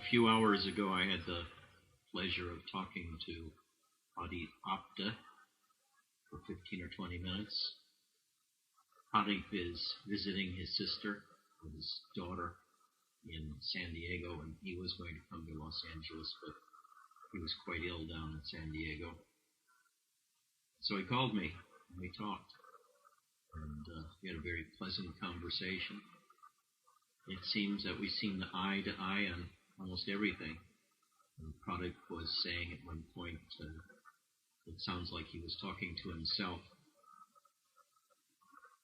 A few hours ago, I had the pleasure of talking to Pradeep Apte for 15 or 20 minutes. Pradeep is visiting his sister with his daughter in San Diego, and he was going to come to Los Angeles, but he was quite ill down in San Diego. So he called me, and we talked, and we had a very pleasant conversation. It seems that we seem eye to eye on almost everything. And Pradeep was saying at one point, it sounds like he was talking to himself.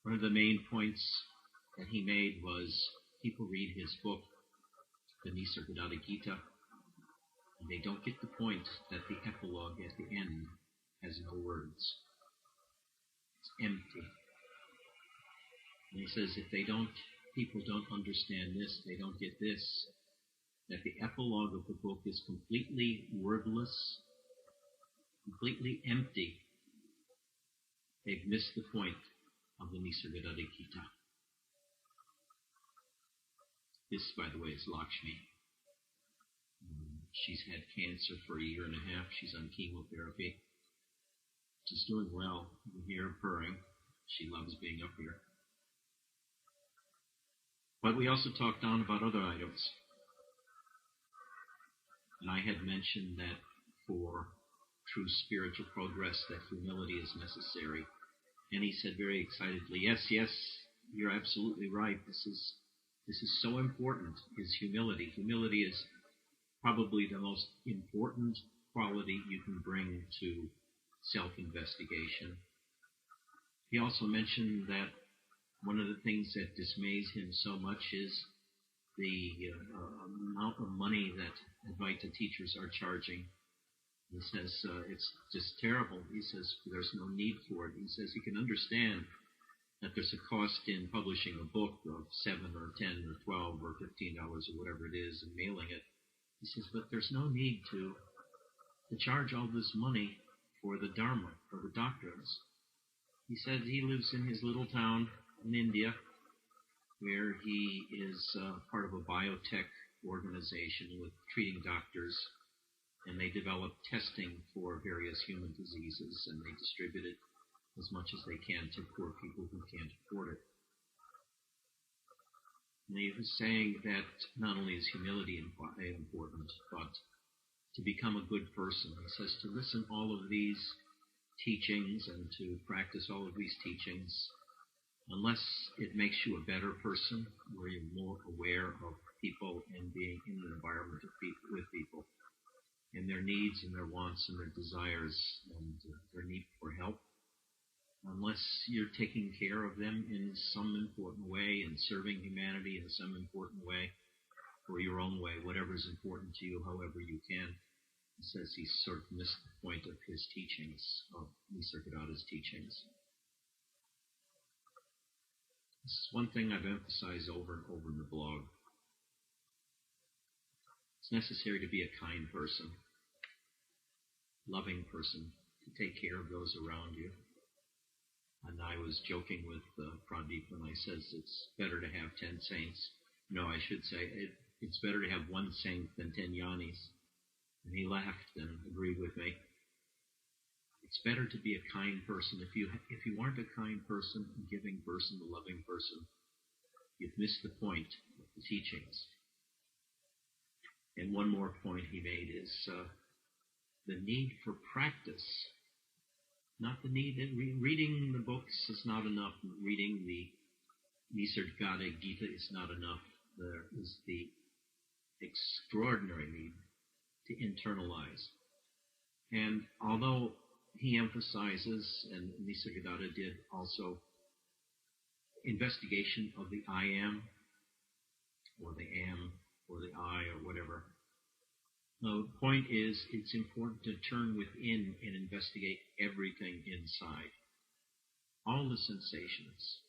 One of the main points that he made was people read his book, the Nisargadatta Gita, and they don't get the point that the epilogue at the end has no words. It's empty. And he says if people don't understand this, they don't get this, that the epilogue of the book is completely wordless, completely empty. They've missed the point of the Nisargadatta Gita. This, by the way, is Lakshmi. She's had cancer for a year and a half. She's on chemotherapy. She's doing well. You hear her purring. She loves being up here. But we also talked on about other items. And I had mentioned that for true spiritual progress, that humility is necessary. And he said very excitedly, yes, you're absolutely right. This is so important, is humility. Humility is probably the most important quality you can bring to self-investigation. He also mentioned that one of the things that dismays him so much is the amount of money that Advaita teachers are charging. He says it's just terrible. He says there's no need for it. He says he can understand that there's a cost in publishing a book of $7 or $10 or $12 or $15 or whatever it is and mailing it. He says, but there's no need to charge all this money for the Dharma, for the doctrines. He said he lives in his little town in India, where he is part of a biotech organization with treating doctors, and they develop testing for various human diseases, and they distribute it as much as they can to poor people who can't afford it. And he was saying that not only is humility important, but to become a good person. He says to listen to all of these teachings and to practice all of these teachings, unless it makes you a better person, where you're more aware of people and being in an environment of people, with people, and their needs and their wants and their desires and their need for help, unless you're taking care of them in some important way and serving humanity in some important way, or your own way, whatever is important to you, however you can. He says he sort of missed the point of his teachings, of Nisargadatta's teachings. This is one thing I've emphasized over and over in the blog. It's necessary to be a kind person, loving person, to take care of those around you. And I was joking with Pradeep when I says it's better to have 10 saints. No, I should say it's better to have one saint than 10 yanis. And he laughed and agreed with me. It's better to be a kind person. If you aren't a kind person, a giving person, a loving person, you've missed the point of the teachings. And one more point he made is the need for practice. Not the need, reading the books is not enough. Reading the Nisargadatta Gita is not enough. There is the extraordinary need to internalize. And although he emphasizes, and Nisargadatta did also, investigation of the I am, or the am, or the I, or whatever, the point is, it's important to turn within and investigate everything inside. All the sensations,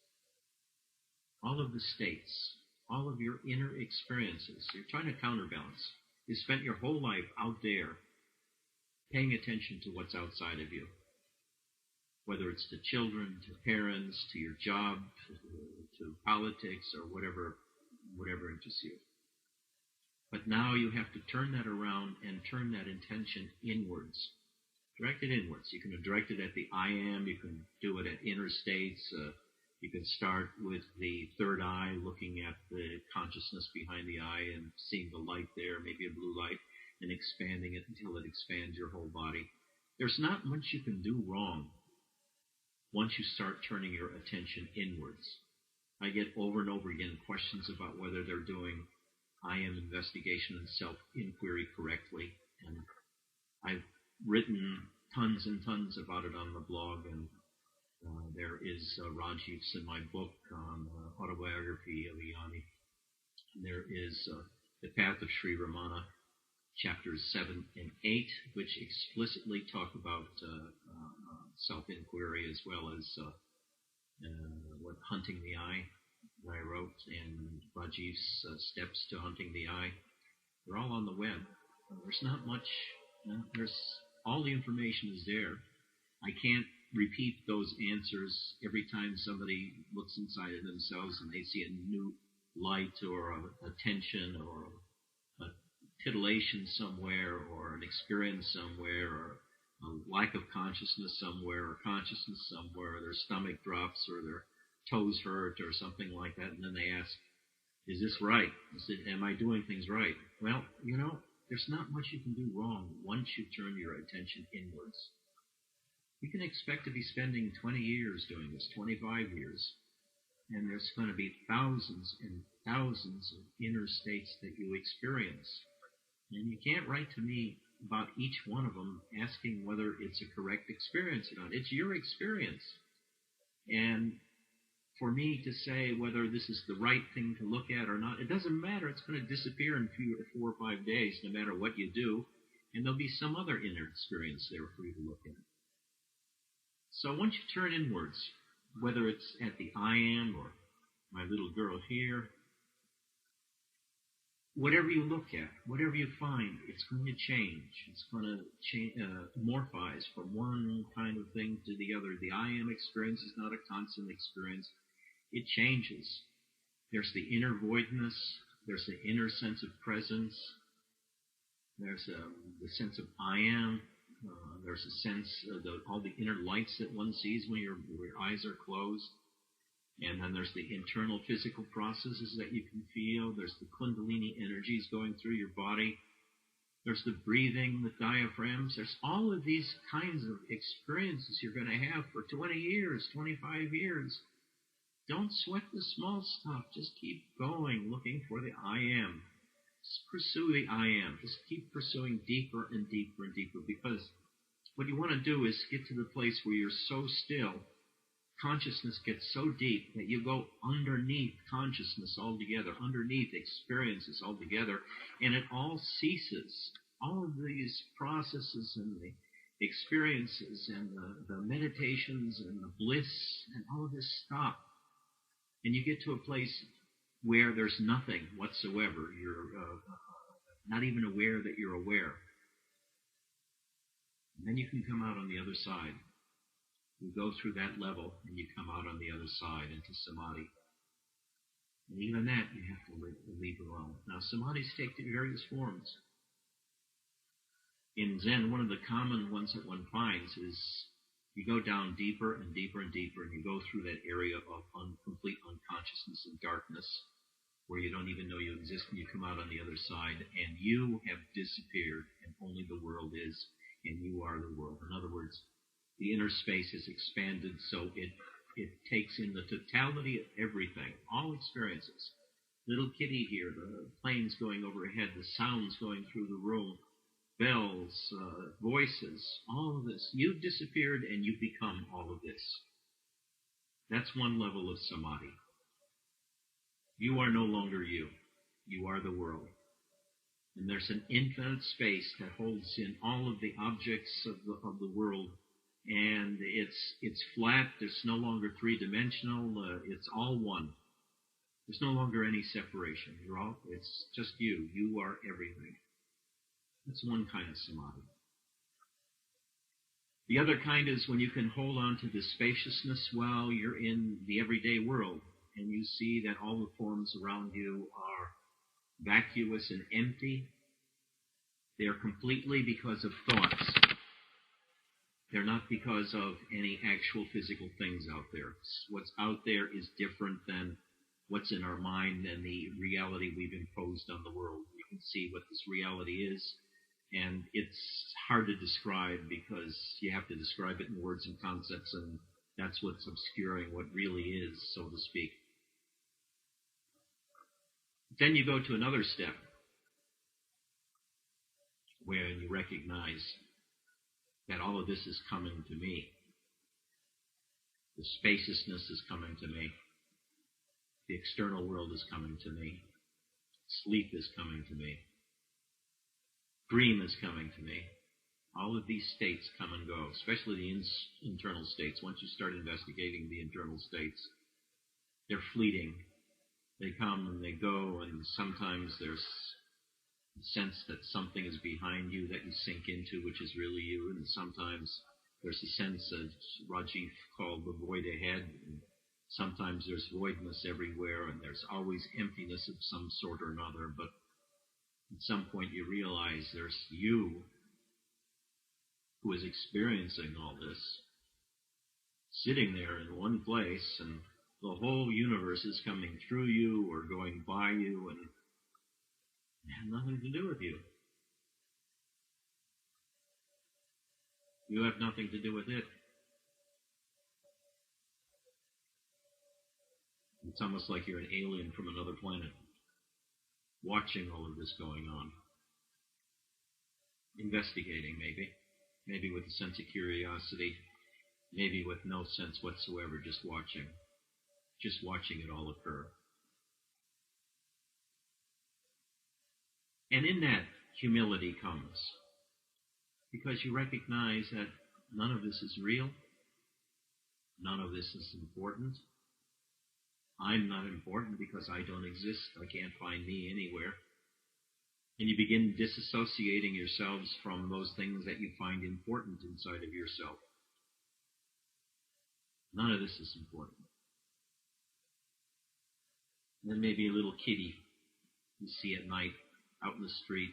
all of the states, all of your inner experiences. You're trying to counterbalance. You spent your whole life out there paying attention to what's outside of you, whether it's to children, to parents, to your job, to politics, or whatever interests you. But now you have to turn that around and turn that intention inwards. Direct it inwards. You can direct it at the I am. You can do it at inner states. You can start with the third eye, looking at the consciousness behind the eye and seeing the light there, maybe a blue light, and expanding it until it expands your whole body. There's not much you can do wrong once you start turning your attention inwards. I get over and over again questions about whether they're doing I am investigation and self-inquiry correctly. And I've written tons and tons about it on the blog, and there is Rajiv's in my book on autobiography of Yanni. And there is The Path of Sri Ramana, chapters 7 and 8, which explicitly talk about self-inquiry, as well as what Hunting the Eye that I wrote, and Rajiv's Steps to Hunting the Eye. They're all on the web. There's not much. There's all the information is there. I can't repeat those answers every time somebody looks inside of themselves and they see a new light or a tension or a titillation somewhere or an experience somewhere or a lack of consciousness somewhere or consciousness somewhere, or their stomach drops or their toes hurt or something like that, and then they ask, is this right? Am I doing things right? Well, there's not much you can do wrong once you turn your attention inwards. You can expect to be spending 20 years doing this, 25 years, and there's going to be thousands and thousands of inner states that you experience. And you can't write to me about each one of them asking whether it's a correct experience or not. It's your experience. And for me to say whether this is the right thing to look at or not, it doesn't matter. It's going to disappear in 4 or 5 days, no matter what you do, and there'll be some other inner experience there for you to look at. So once you turn inwards, whether it's at the I am or my little girl here, whatever you look at, whatever you find, it's going to change. It's going to morphize from one kind of thing to the other. The I am experience is not a constant experience. It changes. There's the inner voidness. There's the inner sense of presence. There's the sense of I am. There's a sense of all the inner lights that one sees when your eyes are closed. And then there's the internal physical processes that you can feel. There's the Kundalini energies going through your body. There's the breathing, the diaphragms. There's all of these kinds of experiences you're going to have for 20 years, 25 years. Don't sweat the small stuff. Just keep going, looking for the I am. Just pursue the I am. Just keep pursuing deeper and deeper and deeper, because what you want to do is get to the place where you're so still, consciousness gets so deep that you go underneath consciousness altogether, underneath experiences altogether, and it all ceases. All of these processes and the experiences and the meditations and the bliss and all of this stop. And you get to a place where there's nothing whatsoever. You're not even aware that you're aware. And then you can come out on the other side. You go through that level and you come out on the other side into samadhi. And even that you have to leave alone. Now, samadhis take various forms. In Zen, one of the common ones that one finds is you go down deeper and deeper and deeper, and you go through that area of complete unconsciousness and darkness where you don't even know you exist, and you come out on the other side, and you have disappeared, and only the world is, and you are the world. In other words, the inner space is expanded so it takes in the totality of everything, all experiences. Little kitty here, the planes going overhead, the sounds going through the room, bells, voices, all of this. You've disappeared and you become all of this. That's one level of samadhi. You are no longer you. You are the world. And there's an infinite space that holds in all of the objects of the world. And it's flat. It's no longer three-dimensional. It's all one. There's no longer any separation. It's just you. You are everything. That's one kind of samadhi. The other kind is when you can hold on to the spaciousness while you're in the everyday world, and you see that all the forms around you are vacuous and empty, they're completely because of thoughts. They're not because of any actual physical things out there. What's out there is different than what's in our mind and the reality we've imposed on the world. You can see what this reality is, and it's hard to describe because you have to describe it in words and concepts, and that's what's obscuring what really is, so to speak. Then you go to another step where you recognize that all of this is coming to me. The spaciousness is coming to me. The external world is coming to me. Sleep is coming to me. Dream is coming to me. All of these states come and go, especially the internal states. Once you start investigating the internal states, they're fleeting. They come and they go, and sometimes there's a sense that something is behind you that you sink into, which is really you, and sometimes there's a sense, as Rajiv called the void ahead, and sometimes there's voidness everywhere, and there's always emptiness of some sort or another, but at some point you realize there's you who is experiencing all this, sitting there in one place, and the whole universe is coming through you or going by you, and it has nothing to do with you. You have nothing to do with it. It's almost like you're an alien from another planet, watching all of this going on, investigating maybe with a sense of curiosity, maybe with no sense whatsoever, just watching it all occur. And in that, humility comes, because you recognize that none of this is real, none of this is important. I'm not important because I don't exist. I can't find me anywhere. And you begin disassociating yourselves from those things that you find important inside of yourself. None of this is important. And then maybe a little kitty you see at night out in the street,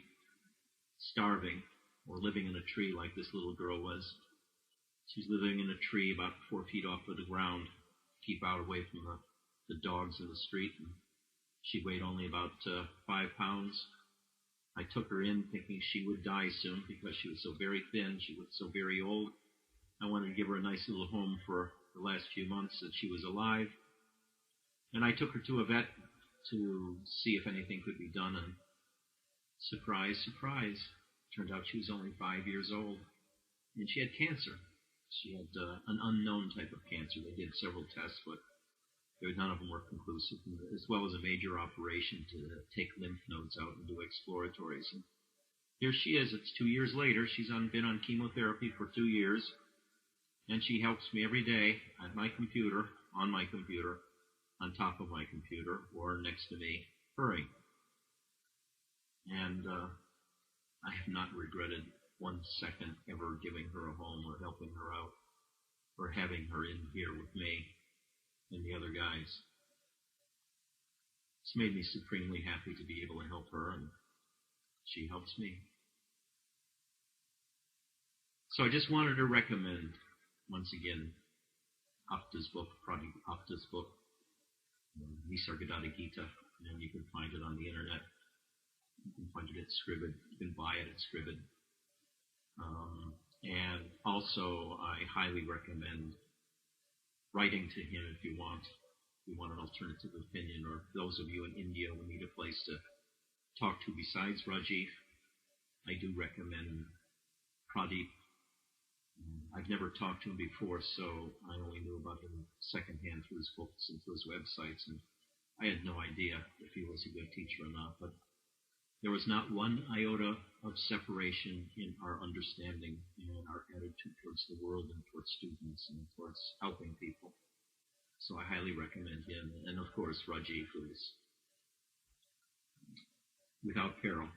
starving, or living in a tree like this little girl was. She's living in a tree about 4 feet off of the ground, keep out away from the dogs in the street. And she weighed only about 5 pounds. I took her in thinking she would die soon because she was so very thin, she was so very old. I wanted to give her a nice little home for the last few months that she was alive. And I took her to a vet to see if anything could be done, and surprise, surprise, turned out she was only 5 years old, and she had cancer. She had an unknown type of cancer. They did several tests, but none of them were conclusive, as well as a major operation to take lymph nodes out and do exploratories. And here she is. It's 2 years later. She's been on chemotherapy for 2 years, and she helps me every day at my computer, on my computer, on top of my computer, or next to me, purring. And I have not regretted 1 second ever giving her a home or helping her out or having her in here with me and the other guys. It's made me supremely happy to be able to help her, and she helps me. So I just wanted to recommend, once again, Apte's book, Pradeep Apte's book, Nisargadatta Gita, and you can find it on the internet. You can find it at Scribd. You can buy it at Scribd. And also, I highly recommend writing to him if you want an alternative opinion, or those of you in India who need a place to talk to besides Rajiv. I do recommend Pradeep. I've never talked to him before, so I only knew about him secondhand through his books and through his websites, and I had no idea if he was a good teacher or not, but there was not one iota of separation in our understanding and our attitude towards the world and towards students and towards helping people. So I highly recommend him. And of course, Rajiv, who is without peril,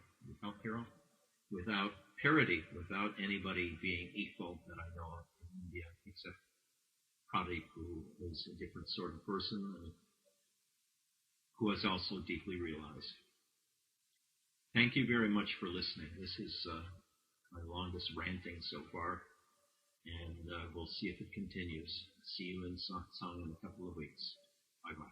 without parity, without anybody being equal that I know of in India, except Pradeep, who is a different sort of person, who is also deeply realized. Thank you very much for listening. This is my longest ranting so far, and we'll see if it continues. See you in song in a couple of weeks. Bye-bye.